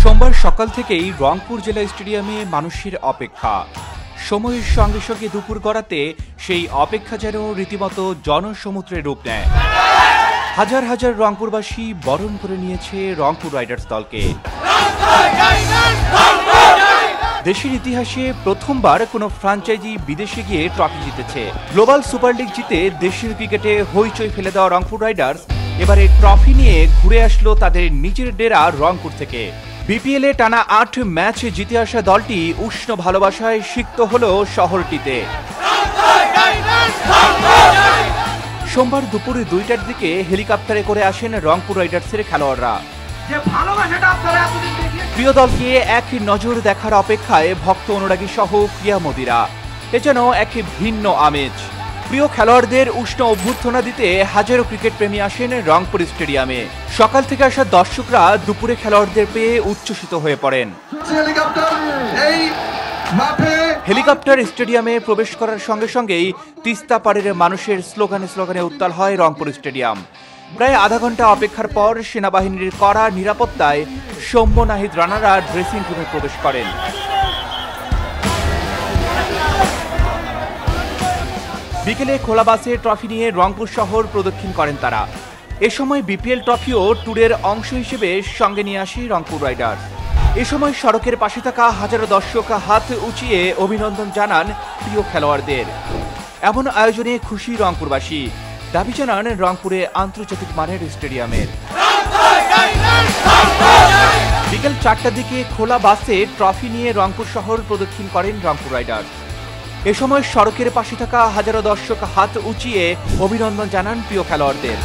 সোমবার সকাল থেকেই রংপুর জেলা স্টেডিয়ামে মানুষের অপেক্ষা। সময়ের সঙ্গে সঙ্গে দুপুর গড়াতে সেই অপেক্ষা যেন রীতিমতো জনসমুদ্রে রূপ নেয়। হাজার হাজার রংপুরবাসী বরণ করে নিয়েছে রংপুর রাইডার্স দলকে। দেশের ইতিহাসে প্রথমবার কোনো ফ্র্যাঞ্চাইজি বিদেশে গিয়ে ট্রফি জিতেছে। গ্লোবাল সুপার লিগ জিতে দেশের ক্রিকেটে হইচই ফেলে দেওয়া রংপুর রাইডার্স এবারে ট্রফি নিয়ে ঘুরে আসলো তাদের নিজের ডেরা রংপুর থেকে। বিপিএলে টানা ৮ ম্যাচ জিতে আসা দলটি উষ্ণ ভালোবাসায় সিক্ত হলো শহরটিতে। সোমবার দুপুরে ২টার দিকে হেলিকপ্টারে করে আসেন রংপুর রাইডার্সের খেলোয়াড়রা। প্রিয় দলকে এক নজর দেখার অপেক্ষায় ভক্ত অনুরাগী সহ ক্রীড়ামোদীরা। এ যেন এক ভিন্ন আমেজ। প্রিয় খেলোয়াড়দের উষ্ণ অভ্যর্থনা দিতে হাজারো ক্রিকেট প্রেমী আসেন রংপুর স্টেডিয়ামে। সকাল থেকে আসা দর্শকরা দুপুরে খেলোয়াড়দের পেয়ে উচ্ছ্বসিত হয়ে পড়েন। হেলিকপ্টার স্টেডিয়ামে প্রবেশ করার সঙ্গে সঙ্গেই তিস্তা পাড়ের মানুষের স্লোগানে স্লোগানে উত্তাল হয় রংপুর স্টেডিয়াম। প্রায় আধা ঘন্টা অপেক্ষার পর সেনাবাহিনীর কড়া নিরাপত্তায় সৌম্য নাহিদ রানারা ড্রেসিং রুমে প্রবেশ করেন। বিকেলে খোলা বাসে ট্রফি নিয়ে রংপুর শহর প্রদক্ষিণ করেন তারা। এ সময় বিপিএল ট্রফিও ট্যুরের অংশ হিসেবে সঙ্গে নিয়ে আসে রংপুর রাইডার্স। এ সময় সড়কের পাশে থাকা হাজারো দর্শক হাত উঁচিয়ে অভিনন্দন জানান প্রিয় খেলোয়াড়দের। এমন আয়োজনে খুশি রংপুরবাসী, দাবি জানান রংপুরে আন্তর্জাতিক মানের স্টেডিয়ামের। বিকেল ৪টার দিকে খোলা বাসে ট্রফি নিয়ে রংপুর শহর প্রদক্ষিণ করেন রংপুর রাইডার্স। এ সময় সড়কের পাশে থাকা হাজারো দর্শক হাত উঁচিয়ে অভিনন্দন জানান প্রিয় খেলোয়াড়দের।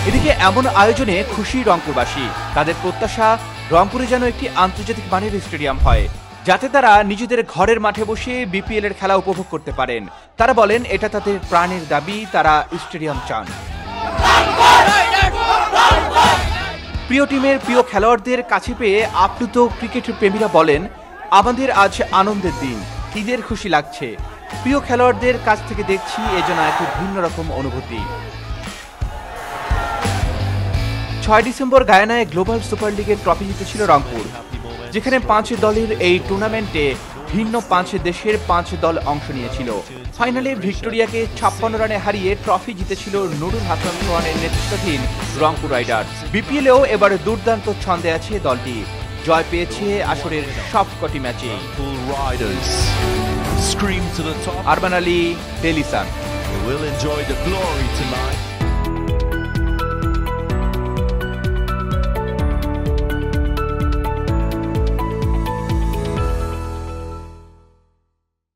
এদিকে এমন আয়োজনে খুশি রংপুরবাসী। তাদের প্রত্যাশা রংপুরে যেন একটি আন্তর্জাতিক মানের স্টেডিয়াম হয়, যাতে তারা নিজেদের ঘরের মাঠে বসে বিপিএল এর খেলা উপভোগ করতে পারেন। তারা বলেন এটা তাদের প্রাণের দাবি, তারা স্টেডিয়াম চান। প্রিয় টিমের প্রিয় খেলোয়াড়দের কাছে পেয়ে আপ্লুত ক্রিকেট প্রেমীরা বলেন, আমাদের আজ আনন্দের দিন, ঈদের খুশি লাগছে। প্রিয় খেলোয়াড়দের কাছ থেকে দেখছি এ যেন এক ভিন্ন রকম অনুভূতি। ৬ ডিসেম্বর গায়ানায় গ্লোবাল সুপার লিগের ট্রফি জিতেছিল রংপুর, যেখানে ৫ দলের এই টুর্নামেন্টে ভিন্ন ৫ দেশের ৫ দল অংশ নিয়েছিল। ফাইনালে ভিক্টোরিয়াকে ৫৬ রানে হারিয়ে ট্রফি জিতেছিল নুরুল হাসান সোহানের নেতৃত্বাধীন রংপুর রাইডার্স। বিপিএলেও এবার দুর্দান্ত ছন্দে আছে দলটি, জয় পেয়েছে আসরের সবকটি ম্যাচে। Arman Ali, Daily Sun.